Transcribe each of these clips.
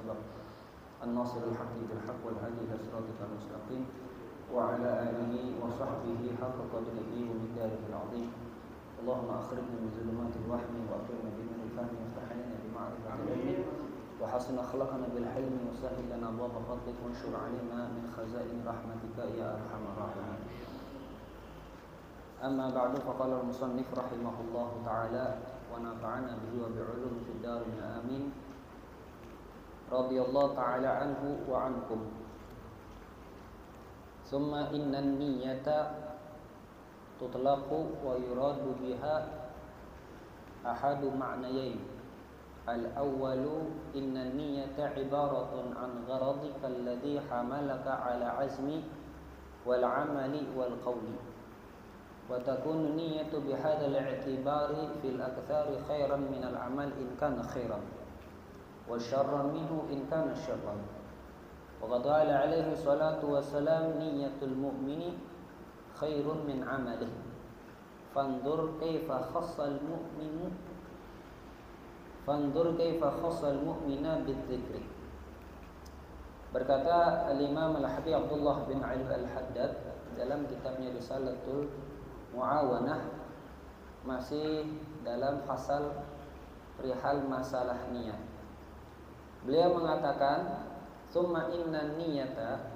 وأسباب الناصر الحق بالحق والهادي إلى صراطك المستقيم وعلى آله وصحبه حق قدره ومقداره العظيم. اللهم أخرجنا من ظلمات الوهم وأكرمنا بنور الفهم وافتح علينا بمعرفة العلم وحسن أخلاقنا بالحلم وسهل لنا أبواب فضلك وانشر علينا من خزائن رحمتك يا أرحم الراحمين. أما بعد فقال المصنف رحمه الله تعالى ونفعنا به وبعلوم في الدارين آمين رضي الله تعالى عنه وعنكم. ثم إن النية تطلق ويراد بها أحد معنيين. الأول إن النية عبارة عن غرضك الذي حملك على عزم والعمل والقول، وتكون النية بهذا الاعتبار في الأكثار خيرا من العمل إن كان خيرا وشرا منه إن كان شرا. وقد قال عليه الصلاة والسلام نية المؤمن خير من عمله فانظر كيف خص المؤمن بالذكر. Berkata Al-Imam Al-Habib Abdullah bin Ali Al-Haddad dalam kitabnya Risalatul Mu'awanah, masih dalam fasal perihal masalah niat. Beliau mengatakan summa inna niyata,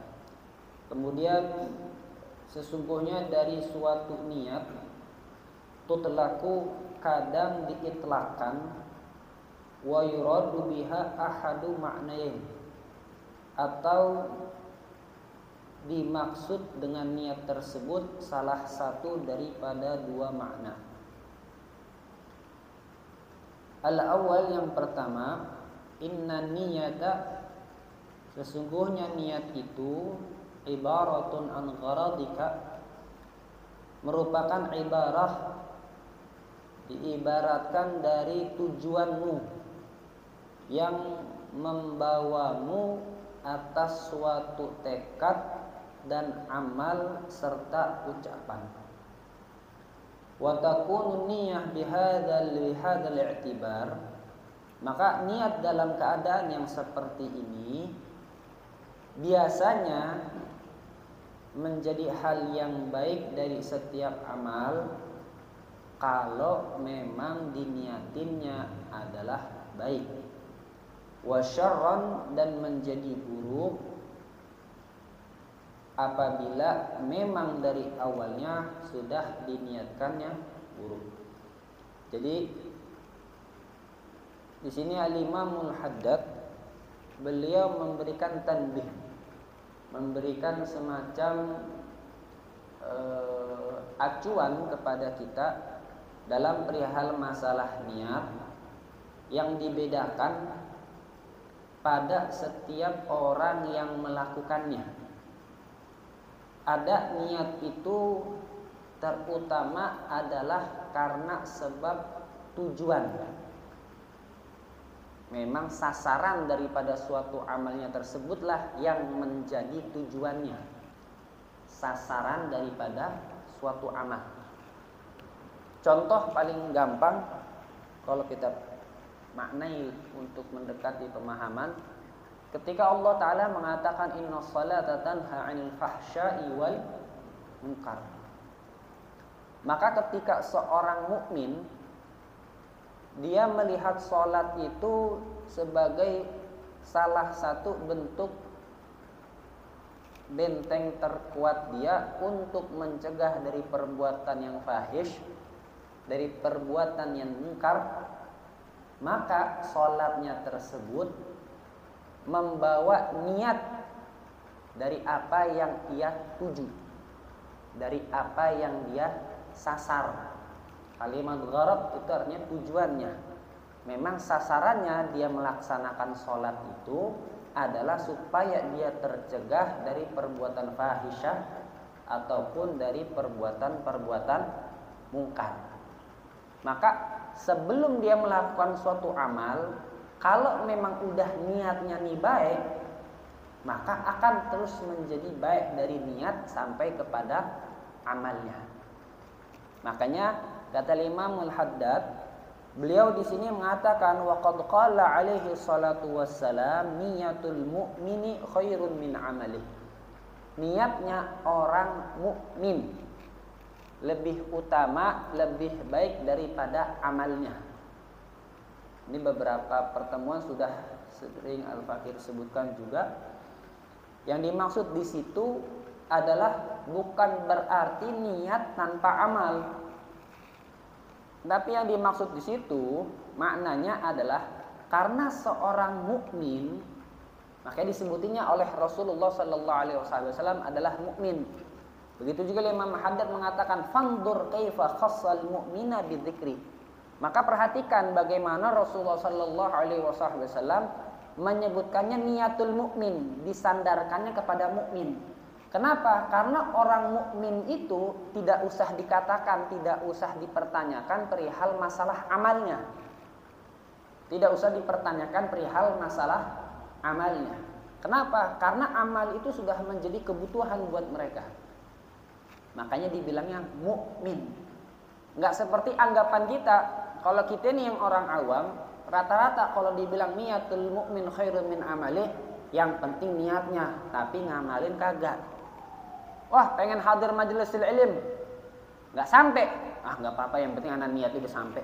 kemudian sesungguhnya dari suatu niat tutlaku kadang diitlakkan wa yuradu biha ahadu ma'nain, atau dimaksud dengan niat tersebut salah satu daripada dua makna. Al-awwal, yang pertama, inna niyata, sesungguhnya niat itu ibaratun an gharadika, merupakan ibarah, diibaratkan dari tujuanmu yang membawamu atas suatu tekad dan amal serta ucapan. Wa takunu niyyah bihadzal i'tibar, maka niat dalam keadaan yang seperti ini biasanya menjadi hal yang baik dari setiap amal kalau memang diniatinnya adalah baik. Wa syarran, dan menjadi buruk apabila memang dari awalnya sudah diniatkannya buruk. Jadi di sini Al-Imamul Haddad beliau memberikan tanbih, memberikan semacam acuan kepada kita dalam perihal masalah niat yang dibedakan pada setiap orang yang melakukannya. Ada niat itu terutama adalah karena sebab tujuan. Memang sasaran daripada suatu amalnya tersebutlah yang menjadi tujuannya. Sasaran daripada suatu amal. Contoh paling gampang kalau kita maknai untuk mendekati pemahaman, ketika Allah Ta'ala mengatakan inna salata tanha 'anil fahsya'i wal munkar, maka ketika seorang mukmin dia melihat salat itu sebagai salah satu bentuk benteng terkuat dia untuk mencegah dari perbuatan yang fahish, dari perbuatan yang munkar, maka sholatnya tersebut membawa niat dari apa yang ia tuju, dari apa yang dia sasar. Kalimat gharad itu artinya tujuannya. Memang sasarannya dia melaksanakan sholat itu adalah supaya dia tercegah dari perbuatan fahisyah ataupun dari perbuatan-perbuatan mungkar. Maka sebelum dia melakukan suatu amal, kalau memang udah niatnya nih baik, maka akan terus menjadi baik dari niat sampai kepada amalnya. Makanya kata Imamul Haddad, Beliau di sini mengatakan wa qad qala alaihi salatu wassalam niyatul mu'mini khairun min amalih. Niatnya orang mukmin lebih utama, lebih baik daripada amalnya. Ini beberapa pertemuan sudah sering Al-Fakir sebutkan juga. Yang dimaksud di situ adalah bukan berarti niat tanpa amal. Tapi yang dimaksud di situ maknanya adalah karena seorang mukmin, makanya disebutinya oleh Rasulullah sallallahu alaihi wasallam adalah mukmin. Begitu juga Imam Haddad mengatakan fandur kaifa khassal mu'mina bidzikri. Maka perhatikan bagaimana Rasulullah sallallahu alaihi wasallam menyebutkannya niatul mukmin, disandarkannya kepada mukmin. Kenapa? Karena orang mukmin itu tidak usah dikatakan, tidak usah dipertanyakan perihal masalah amalnya. Tidak usah dipertanyakan perihal masalah amalnya. Kenapa? Karena amal itu sudah menjadi kebutuhan buat mereka. Makanya dibilangnya mukmin. Enggak seperti anggapan kita. Kalau kita nih yang orang awam, rata-rata kalau dibilang niatul mukmin khairun min amalih, yang penting niatnya, tapi ngamalin kagak. Wah, pengen hadir majelis ilm, enggak sampai. Ah, enggak apa-apa, yang penting anak niat udah sampai.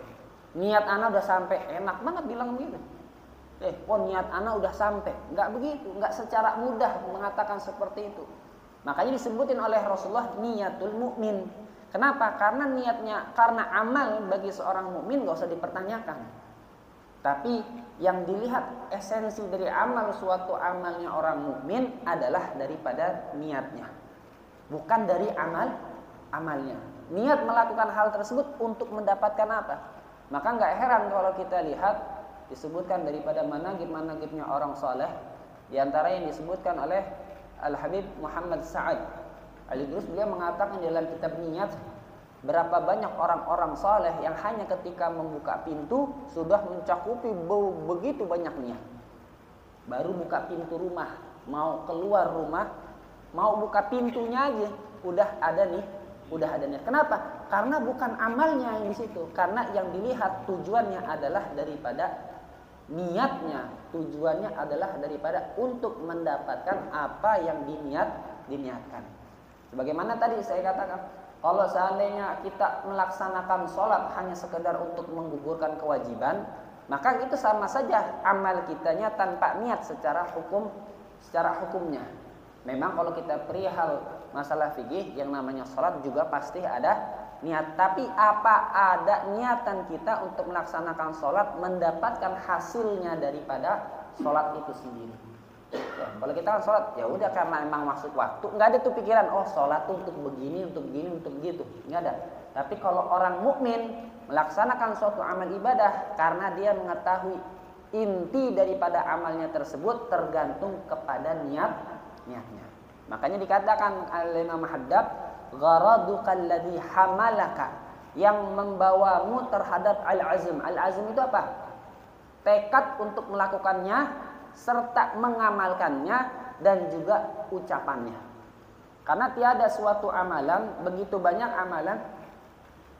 Niat anak udah sampai, enak banget bilang begitu. Niat anak udah sampai. Enggak begitu, enggak secara mudah mengatakan seperti itu. Makanya disebutin oleh Rasulullah niatul mukmin. Kenapa? Karena niatnya, karena amal bagi seorang mukmin gak usah dipertanyakan. Tapi yang dilihat esensi dari amal, suatu amalnya orang mukmin adalah daripada niatnya, bukan dari amalnya. Niat melakukan hal tersebut untuk mendapatkan apa? Maka gak heran kalau kita lihat disebutkan daripada manaqib-manaqibnya orang saleh, di antara yang disebutkan oleh Al-Habib Muhammad Sa'ad Al-Idrus, beliau mengatakan dalam kitab Niyat, berapa banyak orang-orang saleh yang hanya ketika membuka pintu sudah mencakupi begitu banyak niat. Baru buka pintu rumah, mau keluar rumah, mau buka pintunya aja udah ada niat. Kenapa? Karena bukan amalnya yang di situ, karena yang dilihat tujuannya adalah daripada niatnya, tujuannya adalah daripada untuk mendapatkan apa yang diniatkan. Sebagaimana tadi saya katakan, kalau seandainya kita melaksanakan sholat hanya sekedar untuk menggugurkan kewajiban, maka itu sama saja amal kitanya tanpa niat secara hukumnya. Memang kalau kita perihal masalah fikih yang namanya sholat juga pasti ada niat, tapi apa ada niatan kita untuk melaksanakan sholat mendapatkan hasilnya daripada sholat itu sendiri? Ya, kalau kita kan sholat ya udah karena memang masuk waktu, nggak ada tuh pikiran sholat tuh untuk begini, untuk begitu, nggak ada. Tapi kalau orang mukmin melaksanakan suatu amal ibadah karena dia mengetahui inti daripada amalnya tersebut tergantung kepada niatnya. Makanya dikatakan oleh Imam Haddad, gharaduka alladhi hamalaka, yang membawamu terhadap al-azm. Al-azm itu apa? Tekad untuk melakukannya serta mengamalkannya dan juga ucapannya. Karena tiada suatu amalan, begitu banyak amalan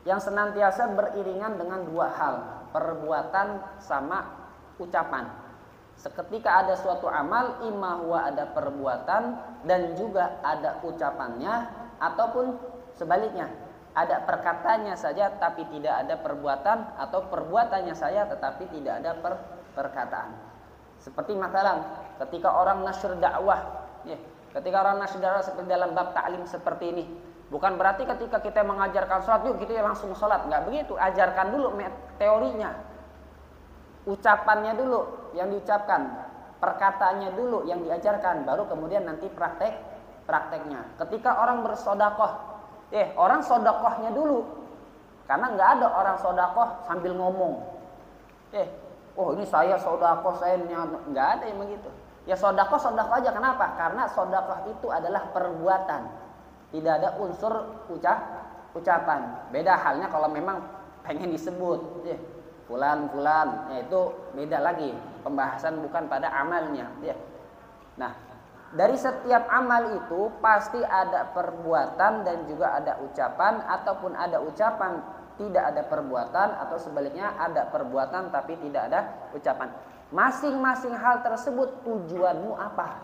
yang senantiasa beriringan dengan dua hal, perbuatan sama ucapan. Seketika ada suatu amal, imma huwa ada perbuatan dan juga ada ucapannya, ataupun sebaliknya, ada perkataannya saja tapi tidak ada perbuatan, atau perbuatannya saja tetapi tidak ada perkataan. Seperti masalah ketika orang nasyr dakwah, seperti dalam bab ta'lim seperti ini, bukan berarti ketika kita mengajarkan sholat yuk kita langsung sholat, nggak begitu. Ajarkan dulu teorinya, ucapannya dulu yang diucapkan, perkataannya dulu yang diajarkan, baru kemudian nanti prakteknya. Ketika orang bersodakoh, orang sodakohnya dulu, karena nggak ada orang sodakoh sambil ngomong, ini saya sodakoh, saya nggak ada yang begitu. Ya sodakoh aja. Kenapa? Karena sodakoh itu adalah perbuatan, tidak ada unsur ucapan. Beda halnya kalau memang pengen disebut, fulan, itu beda lagi, pembahasan bukan pada amalnya. Nah, dari setiap amal itu pasti ada perbuatan dan juga ada ucapan, ataupun ada ucapan tidak ada perbuatan, atau sebaliknya ada perbuatan tapi tidak ada ucapan. Masing-masing hal tersebut tujuanmu apa?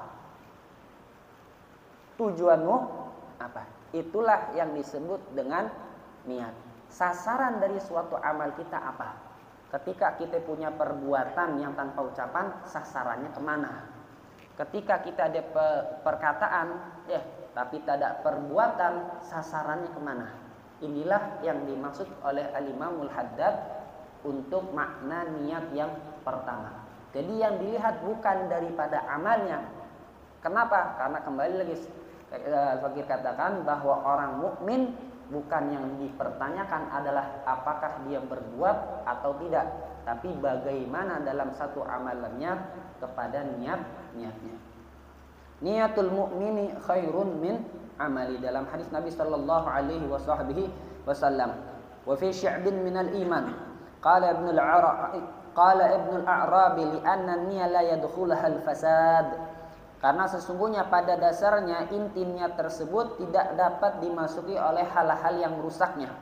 Tujuanmu apa? Itulah yang disebut dengan niat. Sasaran dari suatu amal kita apa? Ketika kita punya perbuatan yang tanpa ucapan, sasarannya kemana? Ketika kita ada perkataan, tapi tak ada perbuatan, sasarannya kemana? Inilah yang dimaksud oleh Al-Imamul Haddad untuk makna niat yang pertama. Jadi yang dilihat bukan daripada amalnya. Kenapa? Karena kembali lagi Al-Fakir katakan bahwa orang mukmin bukan yang dipertanyakan adalah apakah dia berbuat atau tidak, tapi bagaimana dalam satu amalannya kepada niatnya. Niatul mu'mini khairun min amali, dalam hadis Nabi sallallahu alaihi wasallam. Wa fi sya'bin min al-iman qala ibn al-A'rabi li anna an-niyya la yadkhulaha al-fasad. Karena sesungguhnya pada dasarnya inti niat tersebut tidak dapat dimasuki oleh hal-hal yang merusaknya.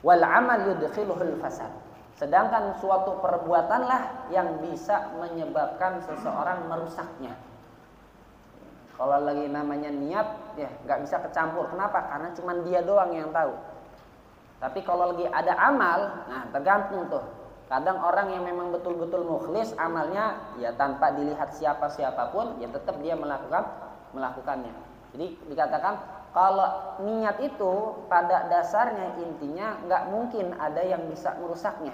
Wal amal yudkhiluhul fasad. Sedangkan suatu perbuatanlah yang bisa menyebabkan seseorang merusaknya. Kalau lagi namanya niat, nggak bisa kecampur. Kenapa? Karena cuma dia doang yang tahu. Tapi kalau lagi ada amal, nah tergantung tuh. Kadang orang yang memang betul-betul mukhlis amalnya, ya tanpa dilihat siapapun, ya tetap dia melakukannya. Jadi dikatakan kalau niat itu pada dasarnya intinya nggak mungkin ada yang bisa merusaknya,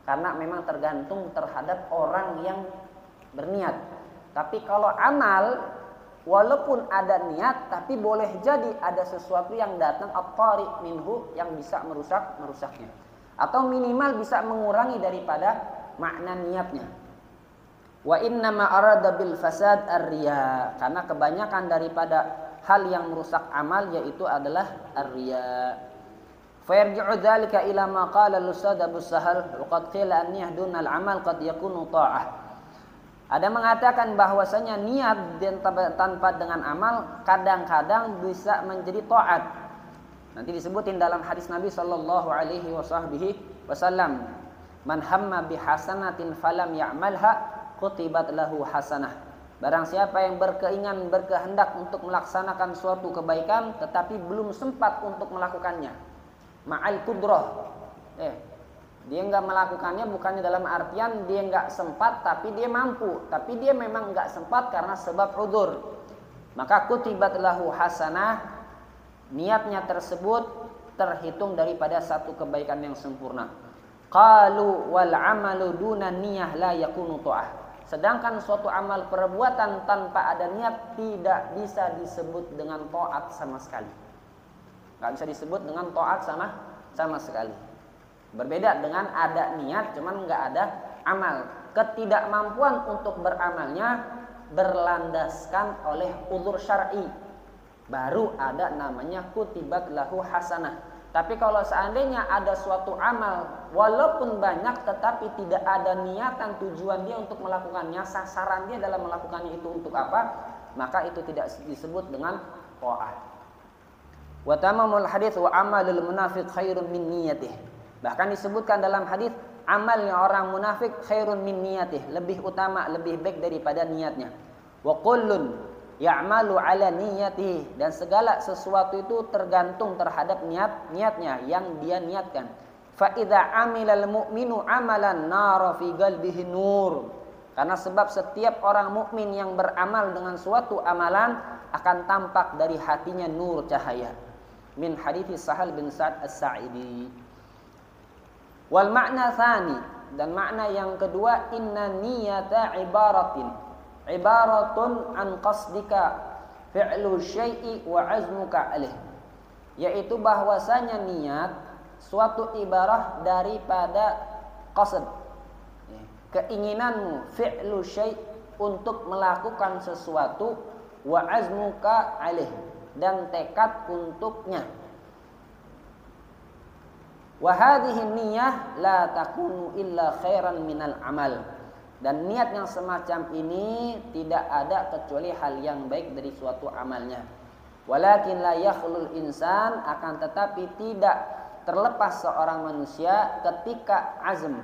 karena memang tergantung terhadap orang yang berniat. Tapi kalau amal, walaupun ada niat, tapi boleh jadi ada sesuatu yang datang at-tari minhu yang bisa merusaknya. Atau minimal bisa mengurangi daripada makna niatnya. Wa innama arada bil fasad ar-riya, karena kebanyakan daripada hal yang merusak amal yaitu adalah ar-riya. Fa yarji'u dzalika ila ma qala al-ustadz Abu Sahal wa qad qila an-niyyah duna al-amal qad yakunu ta'ah. Ada mengatakan bahwasanya niat tanpa dengan amal kadang-kadang bisa menjadi taat. Nanti disebutin dalam hadis Nabi sallallahu alaihi wasallam, "Man hamma bihasanatin falam ya'malha kutibat lahu hasanah." Barang siapa yang berkehendak untuk melaksanakan suatu kebaikan tetapi belum sempat untuk melakukannya. Ma'al qudrah. Dia enggak melakukannya bukannya dalam artian dia enggak sempat, tapi dia mampu, tapi dia memang enggak sempat karena sebab udzur. Maka kutibat lahu hasanah. Niatnya tersebut terhitung daripada satu kebaikan yang sempurna. Qalu wal amalu duna niyyah la yakunu ta'ah. Sedangkan suatu amal perbuatan tanpa ada niat tidak bisa disebut dengan taat sama sekali. Enggak bisa disebut dengan taat sama sekali. Berbeda dengan ada niat cuman enggak ada amal. Ketidakmampuan untuk beramalnya berlandaskan oleh udzur syar'i. Baru ada namanya kutibat lahu hasanah. Tapi kalau seandainya ada suatu amal walaupun banyak tetapi tidak ada niatan tujuan dia untuk melakukannya, sasaran dia dalam melakukannya itu untuk apa, maka itu tidak disebut dengan ta'ah. Wa tamamul hadits wa amalul munafiq khairun min niyatih. Bahkan disebutkan dalam hadis amalnya orang munafik khairun min niyatih, lebih utama, lebih baik daripada niatnya. Wa kullun ya'malu ala niyatihi, dan segala sesuatu itu tergantung terhadap niatnya yang dia niatkan. Fa idza amilal mu'minu amalan nara fi qalbihi nur. Karena sebab setiap orang mukmin yang beramal dengan suatu amalan akan tampak dari hatinya nur, cahaya. Min hadithi Sahal bin Sa'ad As-Sa'idi. Wal makna tsani, dan makna yang kedua, inna niyata ibaratun an qasdika fi'lu syai'i wa azmuka alaih. Yaitu bahwasanya niat suatu ibarah daripada qasd, keinginanmu, fi'lu syai' untuk melakukan sesuatu, wa azmuka alaih, dan tekad untuknya. Wa hadhihi niyyah la takunu illa khairan minal amal. Dan niat yang semacam ini tidak ada kecuali hal yang baik dari suatu amalnya. Walakin la yakhlul insan, akan tetapi tidak terlepas seorang manusia ketika azm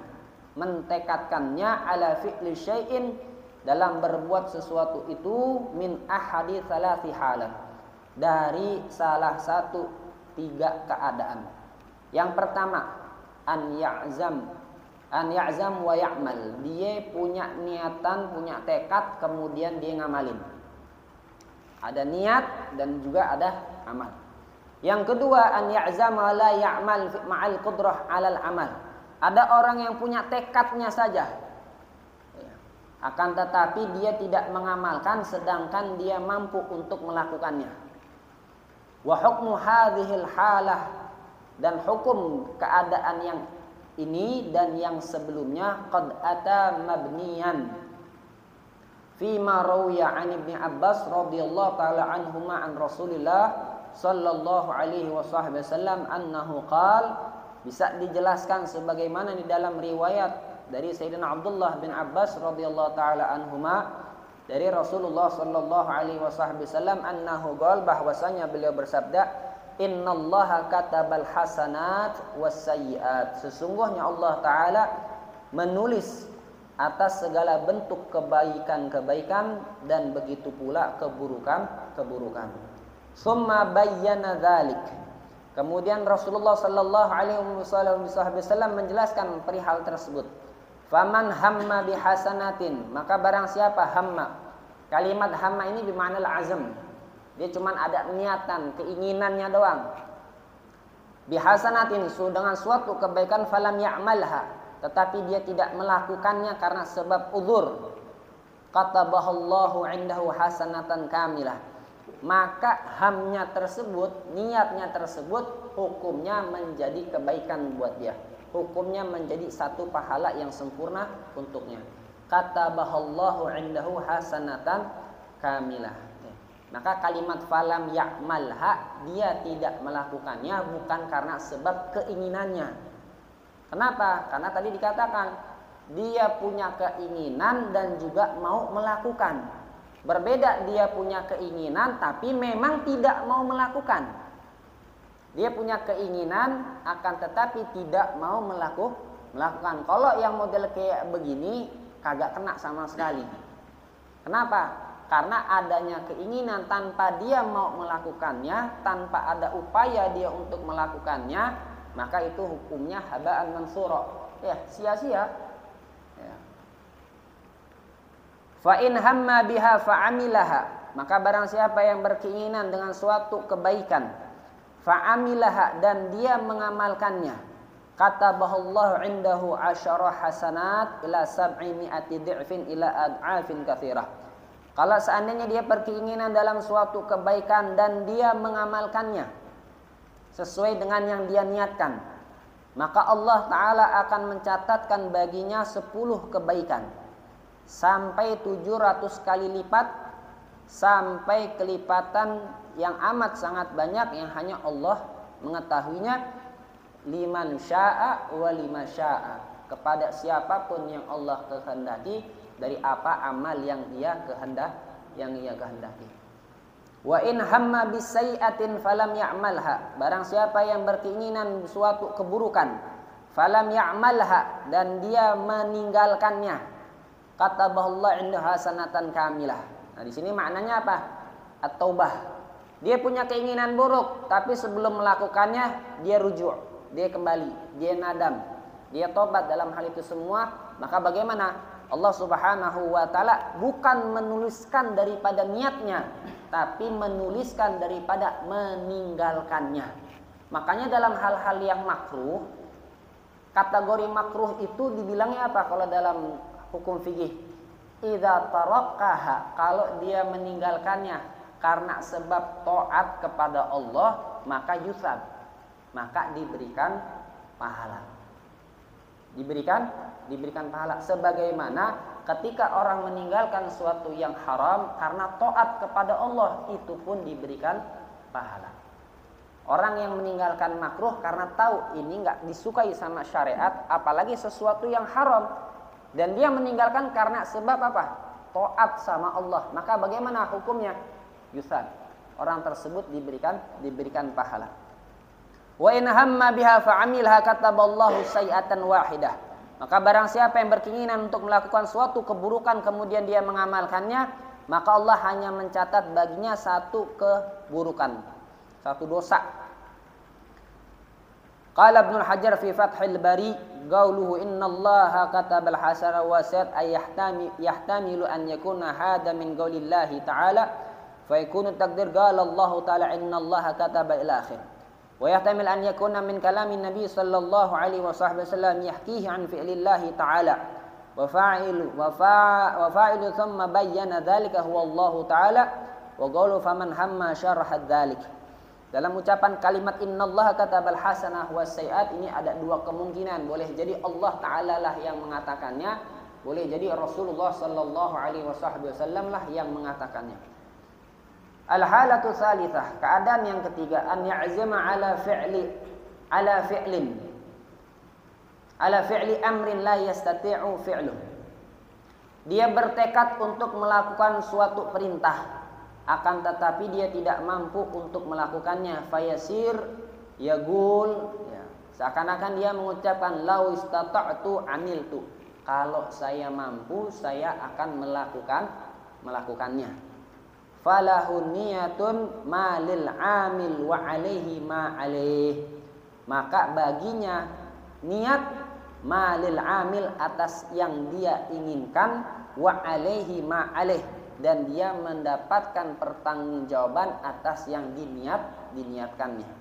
mentekadkannya ala fi'li syai'in dalam berbuat sesuatu itu min ahadi thalathi halat, dari salah satu 3 keadaan. Yang pertama, an ya'zam wa ya'mal, dia punya niatan, punya tekad, kemudian dia ngamalin. Ada niat dan juga ada amal. Yang kedua, an ya'zam wa la ya'mal ma'al qudrah 'alal amal. Ada orang yang punya tekadnya saja, akan tetapi dia tidak mengamalkan sedangkan dia mampu untuk melakukannya. Wa hukmu hadhil halah, dan hukum keadaan yang ini dan yang sebelumnya qad ata mabniyan fi ma rawiya an Ibnu Abbas radhiyallahu taala anhuma an Rasulillah sallallahu alaihi wasallam annahu qala, bisa dijelaskan sebagaimana di dalam riwayat dari Sayyidina Abdullah bin Abbas radhiyallahu taala anhuma dari Rasulullah sallallahu alaihi wasallam annahu qala, bahwasanya beliau bersabda, innallaha katabal hasanat was sayyiat, sesungguhnya Allah taala menulis atas segala bentuk kebaikan-kebaikan dan begitu pula keburukan-keburukan. Summa bayyana dzalik, kemudian Rasulullah sallallahu alaihi wasallam menjelaskan perihal tersebut. Faman hamma bihasanatin, maka barang siapa hamma. Kalimat hamma ini bermakna azam. Dia cuma ada niatan, keinginannya doang. Bihasanatin, dengan suatu kebaikan, falam ya'malha, tetapi dia tidak melakukannya karena sebab uzur. Katabahallahu indahu hasanatan kamilah, maka hamnya tersebut, niatnya tersebut, hukumnya menjadi kebaikan buat dia. Hukumnya menjadi satu pahala yang sempurna untuknya. Katabahallahu indahu hasanatan kamilah. Maka kalimat falam ya'malha, dia tidak melakukannya bukan karena sebab keinginannya. Kenapa? Karena tadi dikatakan dia punya keinginan dan juga mau melakukan. Berbeda, dia punya keinginan tapi memang tidak mau melakukan. Dia punya keinginan akan tetapi tidak mau melakukan. Kalau yang model kayak begini kagak kena sama sekali. Kenapa? Karena adanya keinginan tanpa dia mau melakukannya, tanpa ada upaya dia untuk melakukannya, maka itu hukumnya haba'an mansura. Ya, sia-sia. Ya. Fa in hamma biha fa'amilaha, maka barang siapa yang berkeinginan dengan suatu kebaikan, fa'amilaha, dan dia mengamalkannya, katabahallahu indahu asyara hasanat ila 700 dhi'fin ila ad'afin katsirah. Kalau seandainya dia berkeinginan dalam suatu kebaikan dan dia mengamalkannya sesuai dengan yang dia niatkan, maka Allah Ta'ala akan mencatatkan baginya 10 kebaikan sampai 700 kali lipat, sampai kelipatan yang amat sangat banyak yang hanya Allah mengetahuinya. Liman sya'a wa lima sya'a, kepada siapapun yang Allah kehendaki dari apa amal yang ia kehendaki. Wa in hamma bisayyi'atin falam ya'malha, barang siapa yang berkeinginan suatu keburukan, falam ya'malha, dan dia meninggalkannya, katabahallahu indahu hasanatan kamilah. Nah, di sini maknanya apa? At-taubah. Dia punya keinginan buruk, tapi sebelum melakukannya dia rujuk, dia kembali, dia nadam, dia tobat dalam hal itu semua. Maka bagaimana? Allah Subhanahu wa ta'ala bukan menuliskan daripada niatnya, tapi menuliskan daripada meninggalkannya. Makanya dalam hal-hal yang makruh, kategori makruh itu dibilangnya apa kalau dalam hukum fikih? Idza tarakaha, kalau dia meninggalkannya karena sebab taat kepada Allah, maka yusab, maka diberikan pahala. Diberikan pahala. Sebagaimana ketika orang meninggalkan sesuatu yang haram karena taat kepada Allah, itu pun diberikan pahala. Orang yang meninggalkan makruh karena tahu ini enggak disukai sama syariat, apalagi sesuatu yang haram, dan dia meninggalkan karena sebab apa? Taat sama Allah, maka bagaimana hukumnya? Yusab. Orang tersebut diberikan pahala. Wa in hamma biha fa'amilha kataballahu sayyi'atan wahidah. Maka barang siapa yang berkeinginan untuk melakukan suatu keburukan kemudian dia mengamalkannya, maka Allah hanya mencatat baginya satu keburukan, satu dosa. Qala Ibnu Hajar fi Fathil Bari, qauluhu innallaha katabal hasana wa sayyi'at ay yahtamilu an yakuna hada min qaulillahi ta'ala fa yakunu taqdir qala Allah ta'ala innallaha kataba ila akhir. Wa yahtamil an yakuna min kalamin Nabi sallallahu alaihi wasallam yahkihi an fi'lillahi ta'ala wa fa'ilu thumma bayyana dhalika huwa Allah ta'ala wa qawlu faman hamma syaraha dhalik. Dalam ucapan kalimat innallaha katabal hasanah was sayyi'at ini ada dua kemungkinan. Boleh jadi Allah Ta'ala lah yang mengatakannya, boleh jadi Rasulullah sallallahu alaihi wasallam lah yang mengatakannya. Al-halatu tsalitsah, keadaan yang ketiga, an ya'zama ala fi'li amrin la yastati'u fi'luh. Dia bertekad untuk melakukan suatu perintah, akan tetapi dia tidak mampu untuk melakukannya. Fayasir yaqul, ya, seakan-akan dia mengucapkan lau istata'tu amiltu. Kalau saya mampu, saya akan melakukannya. Falahu niyatun malil amil wa alaihi ma alaih. Maka baginya niat malil amil atas yang dia inginkan, wa alaihi ma alaih, dan dia mendapatkan pertanggungjawaban atas yang diniatkannya.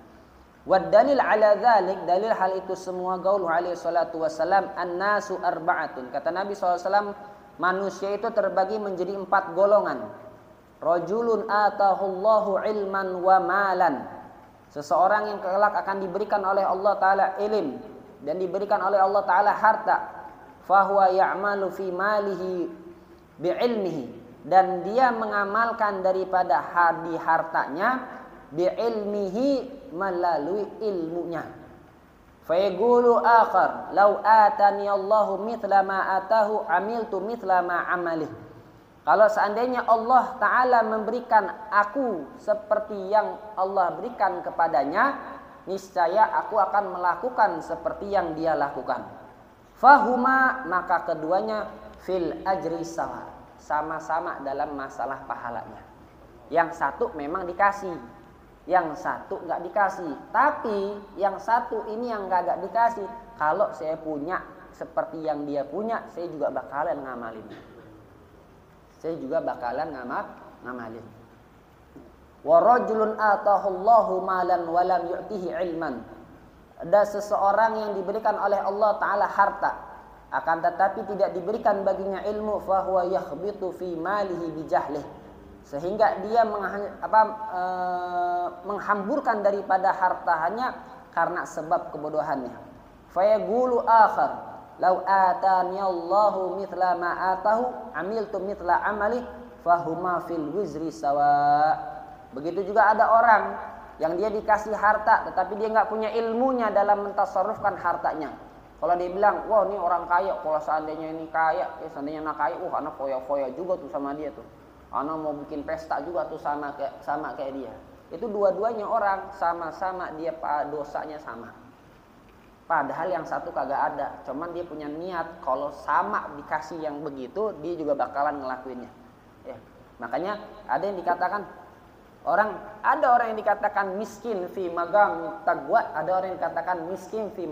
Wa dalil ala dzalik, dalil hal itu semua qaulu alaihi salatu wasalam annasu arba'atun. Kata Nabi SAW, manusia itu terbagi menjadi 4 golongan. Rajulun atahullahu ilman wa malan. Seseorang yang kelak akan diberikan oleh Allah Ta'ala ilm dan diberikan oleh Allah Ta'ala harta. Fahuwa ya'malu fi malihi bi'ilmihi, dan dia mengamalkan daripada hartanya bi'ilmihi, melalui ilmunya. Fayaqulu akhar law atani Allahu mithla ma atahu amiltu mithla ma amalih. Kalau seandainya Allah Ta'ala memberikan aku seperti yang Allah berikan kepadanya, niscaya aku akan melakukan seperti yang dia lakukan. Fahuma, maka keduanya fil ajri sawa, sama-sama dalam masalah pahalanya. Yang satu memang dikasih, yang satu nggak dikasih. Tapi yang satu ini yang nggak dikasih, kalau saya punya seperti yang dia punya, saya juga bakalan ngamalin. Ngamalin. Wa rajulun atahullahu malan wa lam yu'tihi ilman. Ada seseorang yang diberikan oleh Allah Ta'ala harta, akan tetapi tidak diberikan baginya ilmu, fahuwa yakhbitu fi malihi bijahlih, sehingga dia menghamburkan daripada hartanya karena sebab kebodohannya. Fayaqulu akhar lau atani Allahu mithla ma atahu amiltu mithla amali fahuma fil wizri sawa. Begitu juga ada orang yang dia dikasih harta tetapi dia nggak punya ilmunya dalam mentasarrufkan hartanya. Kalau dia bilang, wah ini orang kaya, kalau seandainya ini kaya, seandainya anak kaya, anak foya-foya juga tuh sama dia tuh. Anak mau bikin pesta juga tuh sama kayak dia. Itu dua-duanya orang sama-sama dia dosanya sama. Padahal yang satu kagak ada, cuman dia punya niat kalau sama dikasih yang begitu, dia juga bakalan ngelakuinnya. Ya. Makanya ada yang dikatakan ada orang yang dikatakan miskin fi magam taqwa, ada orang yang dikatakan miskin fi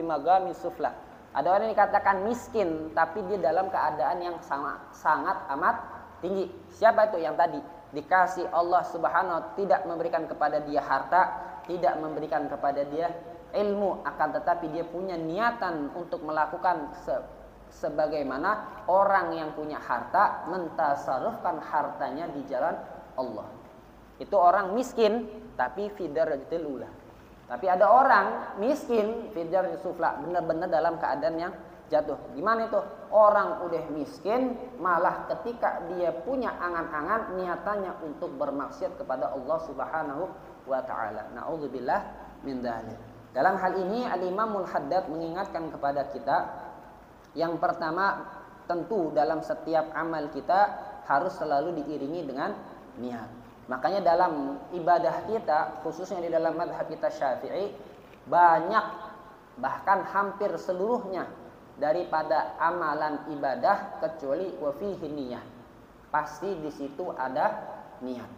magam sufla. Ada orang yang dikatakan miskin tapi dia dalam keadaan yang sangat amat tinggi. Siapa itu yang tadi? Dikasih Allah Subhanahu wa ta'ala, tidak memberikan kepada dia harta, tidak memberikan kepada dia ilmu, akan tetapi dia punya niatan untuk melakukan sebagaimana orang yang punya harta mentasarrufkan hartanya di jalan Allah. Itu orang miskin tapi fi darajatil ula. Tapi ada orang miskin fi darajatil sufla, benar-benar dalam keadaan yang jatuh. Gimana itu? Orang udah miskin malah ketika dia punya angan-angan niatannya untuk bermaksiat kepada Allah Subhanahu wa ta'ala. Na'udzubillah min dzalik. Dalam hal ini Al-Imamul Haddad mengingatkan kepada kita, yang pertama tentu dalam setiap amal kita harus selalu diiringi dengan niat. Makanya dalam ibadah kita, khususnya di dalam mazhab kita Syafi'i, banyak, bahkan hampir seluruhnya daripada amalan ibadah kecuali wa fihi niyah. Pasti di situ ada niat.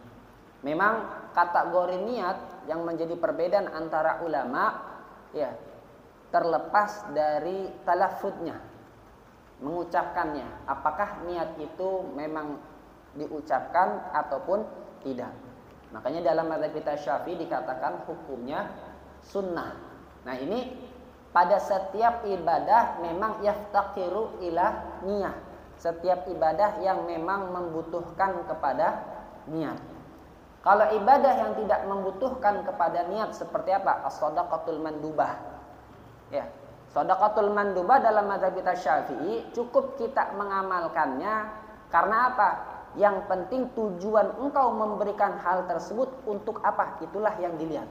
Memang kategori niat yang menjadi perbedaan antara ulama ya terlepas dari talaffuznya, mengucapkannya. Apakah niat itu memang diucapkan ataupun tidak. Makanya dalam mazhab kita Syafi'i dikatakan hukumnya sunnah. Nah ini pada setiap ibadah memang yaftaqiru ila niyah. Setiap ibadah yang memang membutuhkan kepada niat. Kalau ibadah yang tidak membutuhkan kepada niat seperti apa? As-shadaqatul mandubah. Ya, shadaqatul mandubah dalam mazhab kita Syafi'i cukup kita mengamalkannya karena apa? Yang penting tujuan engkau memberikan hal tersebut untuk apa? Itulah yang dilihat.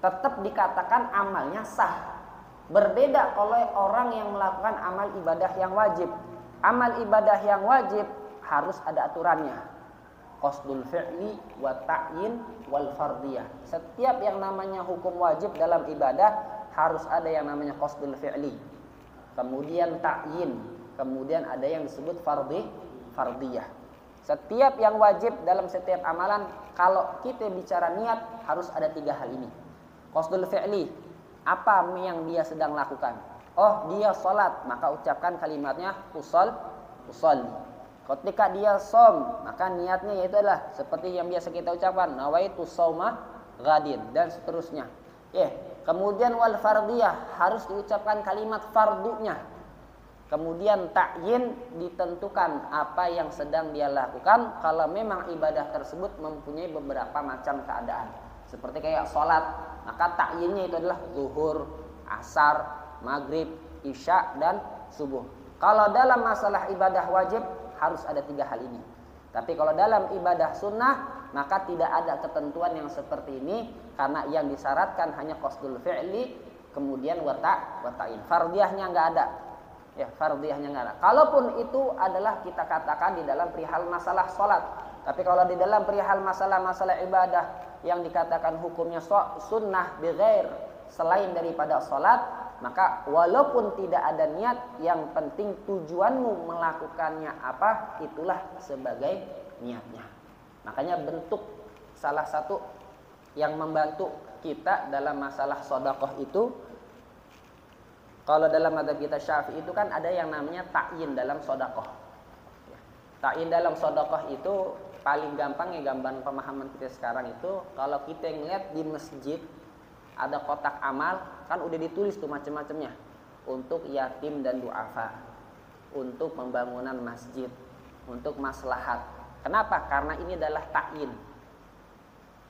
Tetap dikatakan amalnya sah. Berbeda oleh orang yang melakukan amal ibadah yang wajib. Amal ibadah yang wajib harus ada aturannya. Qasdul fi'li wa ta'yin wal fardiyah. Setiap yang namanya hukum wajib dalam ibadah harus ada yang namanya qasdul fi'li. Kemudian ta'yin, kemudian ada yang disebut fardiyah. Setiap yang wajib dalam setiap amalan, kalau kita bicara niat harus ada 3 hal ini. Qasdul fi'li, apa yang dia sedang lakukan? Oh, dia salat, maka ucapkan kalimatnya usolli. Ketika dia som, maka niatnya yaitu adalah seperti yang biasa kita ucapkan, nawaitu shauma ghadin dan seterusnya. Kemudian wal fardiyah, harus diucapkan kalimat fardunya. Kemudian ta'yin, ditentukan apa yang sedang dia lakukan kalau memang ibadah tersebut mempunyai beberapa macam keadaan. Seperti kayak sholat, maka ta'yinnya itu adalah zuhur, asar, maghrib, isya, dan subuh. Kalau dalam masalah ibadah wajib harus ada 3 hal ini. Tapi kalau dalam ibadah sunnah maka tidak ada ketentuan yang seperti ini karena yang disyaratkan hanya qasdul fi'li kemudian wata'in. Fardiyahnya enggak ada. Ya, fardiyahnya enggak ada. Kalaupun itu adalah kita katakan di dalam perihal masalah salat. Tapi kalau di dalam perihal masalah ibadah yang dikatakan hukumnya sunnah bighair selain daripada salat, maka walaupun tidak ada niat, yang penting tujuanmu melakukannya apa, itulah sebagai niatnya. Makanya bentuk salah satu yang membantu kita dalam masalah sedekah itu, kalau dalam mazhab kita Syafi'i itu kan ada yang namanya ta'yin dalam sedekah. Ta'yin dalam sedekah itu paling gampang ya, gambaran pemahaman kita sekarang itu, kalau kita ngeliat di masjid ada kotak amal, kan udah ditulis tuh macam-macamnya. Untuk yatim dan du'afa, untuk pembangunan masjid, untuk maslahat. Kenapa? Karena ini adalah ta'yin.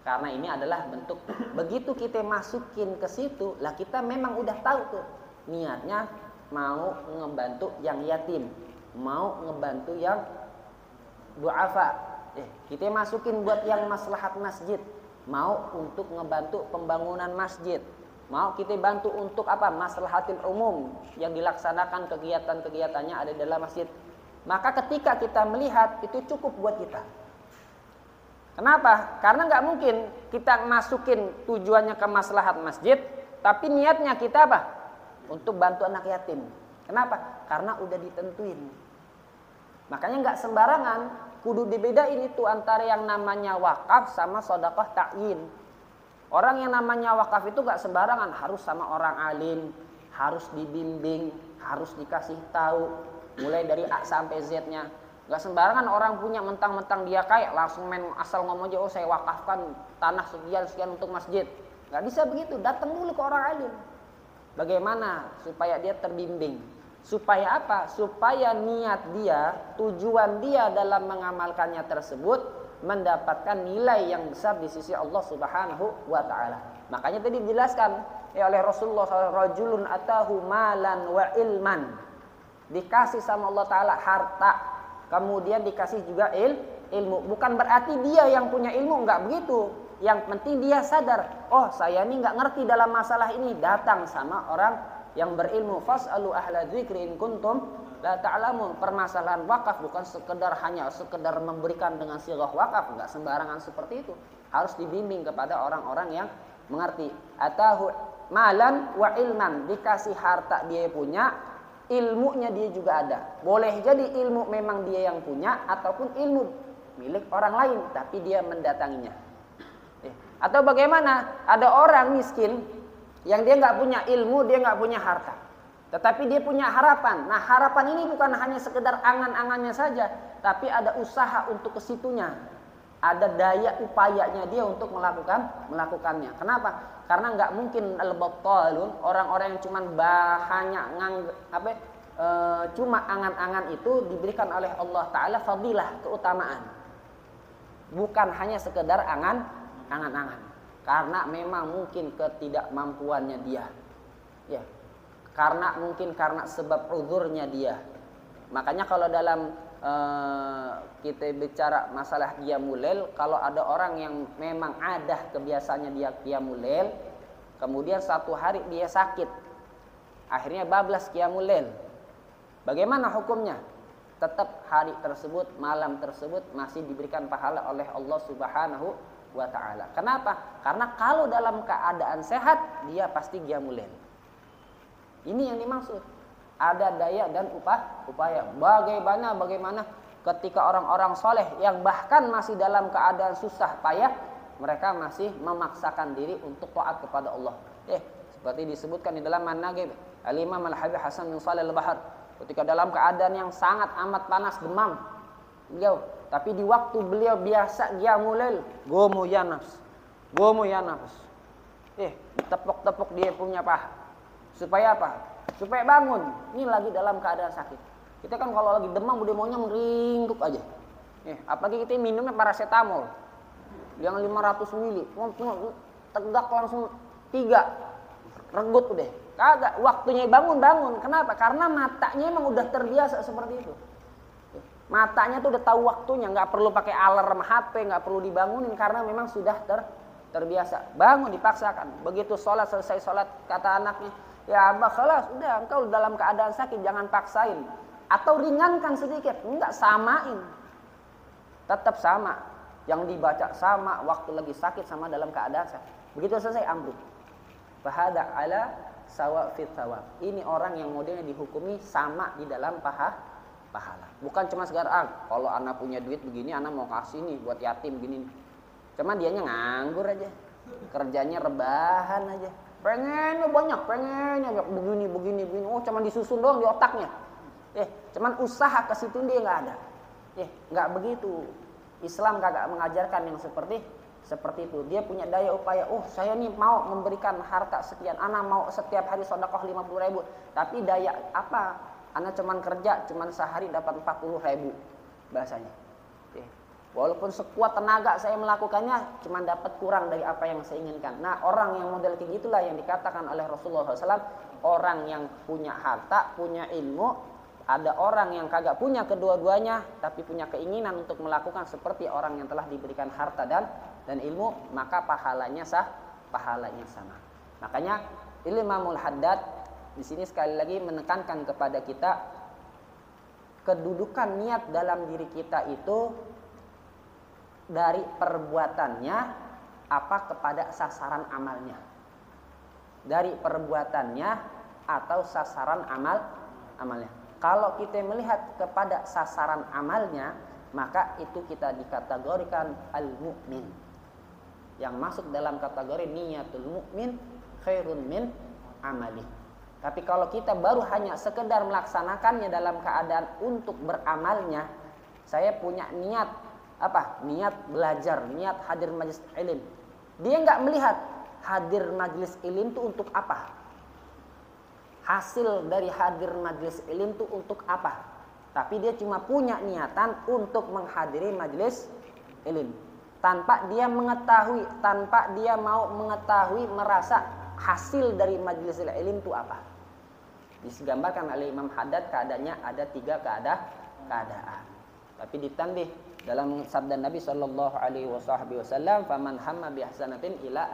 Karena ini adalah bentuk. Begitu kita masukin ke situ, lah kita memang udah tahu tuh niatnya mau ngebantu yang yatim, mau ngebantu yang du'afa. Kita masukin buat yang maslahat masjid, mau untuk ngebantu pembangunan masjid, mau kita bantu untuk apa? Maslahatil umum yang dilaksanakan kegiatan-kegiatannya ada dalam masjid. Maka ketika kita melihat itu cukup buat kita. Kenapa? Karena nggak mungkin kita masukin tujuannya ke maslahat masjid, tapi niatnya kita apa? Untuk bantu anak yatim. Kenapa? Karena udah ditentuin. Makanya nggak sembarangan. Kudu dibedain itu antara yang namanya wakaf sama sedekah ta'yin. Orang yang namanya wakaf itu gak sembarangan, harus sama orang alim, harus dibimbing, harus dikasih tahu mulai dari A sampai Z-nya. Gak sembarangan orang punya mentang-mentang dia kaya langsung main asal ngomong aja, oh saya wakafkan tanah sekian untuk masjid. Gak bisa begitu, datang dulu ke orang alim. Bagaimana supaya dia terbimbing? Supaya apa? Supaya niat dia, tujuan dia dalam mengamalkannya tersebut mendapatkan nilai yang besar di sisi Allah Subhanahu wa taala. Makanya tadi dijelaskan oleh Rasulullah SAW, rajulun atahu malan wa ilman. Dikasih sama Allah taala harta, kemudian dikasih juga ilmu. Bukan berarti dia yang punya ilmu, enggak begitu. Yang penting dia sadar, oh saya ini enggak ngerti dalam masalah ini, datang sama orang yang berilmu. Fas'alu ahla dzikri in kuntum la ta'lamun. Permasalahan wakaf bukan sekedar memberikan dengan sighah wakaf, enggak sembarangan seperti itu. Harus dibimbing kepada orang-orang yang mengerti. Atahu malan wa ilman, dikasih harta dia punya, ilmunya dia juga ada. Boleh jadi ilmu memang dia yang punya, ataupun ilmu milik orang lain tapi dia mendatanginya. Atau bagaimana? Ada orang miskin yang dia nggak punya ilmu, dia nggak punya harta, tetapi dia punya harapan. Nah, harapan ini bukan hanya sekedar angan-angannya saja, tapi ada usaha untuk ke situnya. Ada daya upayanya dia untuk melakukannya. Kenapa? Karena nggak mungkin al-battalun, orang-orang yang cuma angan-angan itu diberikan oleh Allah Ta'ala fadilah, keutamaan. Bukan hanya sekedar angan-angan. Karena memang mungkin ketidakmampuannya dia. Ya. Karena sebab uzurnya dia. Makanya kalau dalam kita bicara masalah qiyamul lail, kalau ada orang yang memang ada kebiasaannya dia qiyamul lail, kemudian satu hari dia sakit, akhirnya bablas qiyamul lail, bagaimana hukumnya? Tetap hari tersebut, malam tersebut masih diberikan pahala oleh Allah Subhanahu wa ta'ala. Kenapa? Karena kalau dalam keadaan sehat, dia pasti qiyamul lail. Ini yang dimaksud. Ada daya dan upaya. Bagaimana ketika orang-orang soleh yang bahkan masih dalam keadaan susah payah, mereka masih memaksakan diri untuk taat kepada Allah. Seperti disebutkan di dalam Manaqib Al-Imam Al-Habib Hasan bin Shalih Al-Bahar, ketika dalam keadaan yang sangat amat panas, demam beliau, tapi di waktu beliau biasa qiyamul lail, gomu ya nafs. Tepuk-tepuk dia punya paha. Supaya apa? Supaya bangun. Ini lagi dalam keadaan sakit. Kita kan kalau lagi demam udah maunya meringkuk aja. Apalagi kita minumnya paracetamol yang 500 mili, tegak langsung 3, regut udah. Kagak, waktunya bangun. Kenapa? Karena matanya emang udah terbiasa seperti itu. Matanya tuh udah tahu waktunya, nggak perlu pakai alarm HP, nggak perlu dibangunin karena memang sudah terbiasa. Bangun dipaksakan. Begitu sholat, selesai sholat, kata anaknya, ya abah khalas, udah engkau dalam keadaan sakit, jangan paksain. Atau ringankan sedikit, enggak, samain. Tetap sama. Yang dibaca sama, waktu lagi sakit sama dalam keadaan sakit. Begitu selesai ambruk. Fahada ala sawa fit thawab. Ini orang yang modelnya dihukumi sama di dalam pahala. Bukan cuma sekedar kalau anak punya duit begini, anak mau kasih nih buat yatim begini. Cuman dianya nganggur aja. Kerjanya rebahan aja. Pengennya banyak begini. Oh, cuman disusun doang di otaknya. Cuman usaha ke situ dia nggak ada. Nggak begitu. Islam kagak mengajarkan yang seperti itu. Dia punya daya upaya. Oh, saya nih mau memberikan harta sekian. Anak mau setiap hari sedekah 50.000. Tapi daya apa? Anak cuman kerja, cuman sehari dapat 40.000 bahasanya. Walaupun sekuat tenaga saya melakukannya, cuma dapat kurang dari apa yang saya inginkan. Nah, orang yang model kayak gitulah yang dikatakan oleh Rasulullah SAW, orang yang punya harta, punya ilmu. Ada orang yang kagak punya kedua-duanya, tapi punya keinginan untuk melakukan seperti orang yang telah diberikan harta dan ilmu, maka pahalanya sama. Makanya Imamul Haddad di sini sekali lagi menekankan kepada kita kedudukan niat dalam diri kita itu dari perbuatannya apa kepada sasaran amalnya. Dari perbuatannya atau sasaran amalnya. Kalau kita melihat kepada sasaran amalnya, maka itu kita dikategorikan al-mu'min. Yang masuk dalam kategori niyatul mu'min khairun min amali. Tapi kalau kita baru hanya sekedar melaksanakannya dalam keadaan untuk beramalnya, saya punya niat apa? Niat belajar, niat hadir majelis ilmu. Dia nggak melihat hadir majelis ilmu itu untuk apa? Hasil dari hadir majelis ilmu itu untuk apa? Tapi dia cuma punya niatan untuk menghadiri majelis ilmu. Tanpa dia mengetahui, tanpa dia mau mengetahui, merasa hasil dari majelis ilmu itu apa. Digambarkan oleh Imam Haddad keadaannya ada 3 keadaan. Tapi ditambah dalam sabda Nabi Shallallahu Alaihi Wasallam, "Faman hamma bihasanatin ila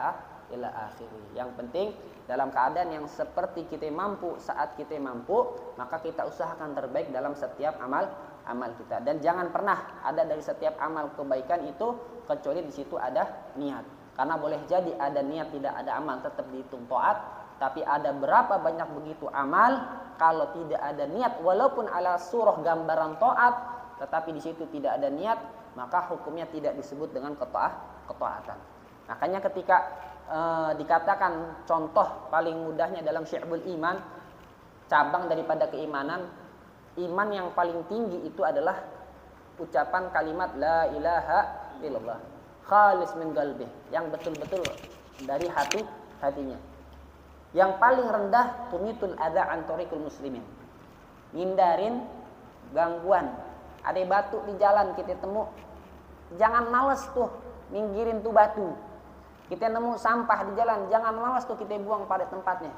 akhiri." Yang penting dalam keadaan yang seperti kita mampu, saat kita mampu, maka kita usahakan terbaik dalam setiap amal kita. Dan jangan pernah ada dari setiap amal kebaikan itu kecuali di situ ada niat. Karena boleh jadi ada niat tidak ada amal tetap dihitung taat, tapi ada berapa banyak begitu amal kalau tidak ada niat walaupun ala surah gambaran taat, tetapi di situ tidak ada niat, maka hukumnya tidak disebut dengan ketaatan. Makanya ketika dikatakan contoh paling mudahnya dalam Syu'abul Iman, cabang daripada keimanan, iman yang paling tinggi itu adalah ucapan kalimat la ilaha illallah khalis min qalbih, yang betul-betul dari hatinya. Yang paling rendah tumitul adza an tariqul muslimin, ngindarin gangguan. Ada batu di jalan kita temu, jangan males tuh minggirin tuh batu. Kita nemu sampah di jalan, jangan malas tuh kita buang pada tempatnya.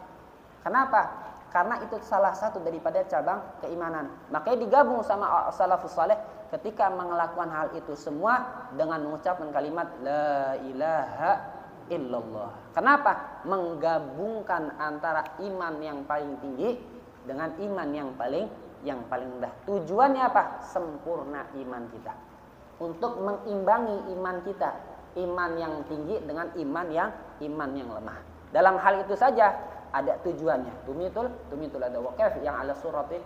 Kenapa? Karena itu salah satu daripada cabang keimanan. Makanya digabung sama salafus saleh ketika melakukan hal itu semua dengan mengucapkan kalimat la ilaha illallah. Kenapa? Menggabungkan antara iman yang paling tinggi dengan iman yang paling rendah. Tujuannya apa? Sempurna iman kita. Untuk mengimbangi iman kita, iman yang tinggi dengan iman yang lemah. Dalam hal itu saja ada tujuannya. Tumitul ada waqaf yang ala surati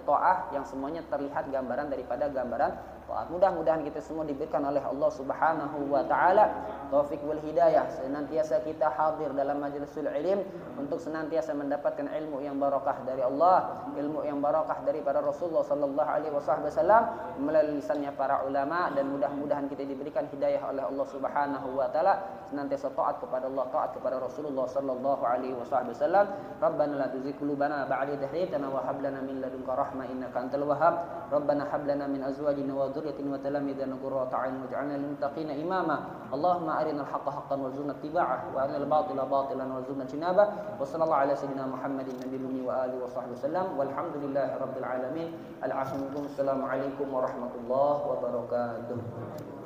ta'ah, yang semuanya terlihat gambaran daripada gambaran taat. Mudah-mudahan kita semua diberikan oleh Allah Subhanahu wa taala taufik wal hidayah, senantiasa kita hadir dalam majlisul ilm untuk senantiasa mendapatkan ilmu yang barakah dari Allah, ilmu yang barakah daripada Rasulullah sallallahu alaihi wasallam melalui lisannya para ulama, dan mudah-mudahan kita diberikan hidayah oleh Allah Subhanahu wa taala senantiasa taat kepada Allah, taat kepada Rasulullah sallallahu alaihi wasallam. Rabbana la tuzigh qulubana ba'da idh hadaytana wa hab lana min ladunka rahmah innaka antal wahhab. Rabbana hab lana min azwajina wa dhurriyyatina wa talamidana qurrata a'yun waj'alna lil muttaqina imama. Allahumma arinal haqqa haqqan warzuqna ittiba'ah wa arinal batila batilan warzuqna ijtinabah. Wa sallallahu ala sayyidina Muhammadin nabiyil ummi wa alihi wa sahbihi wasallam. Walhamdulillahi rabbil alamin. Assalamualaikum warahmatullahi wabarakatuh.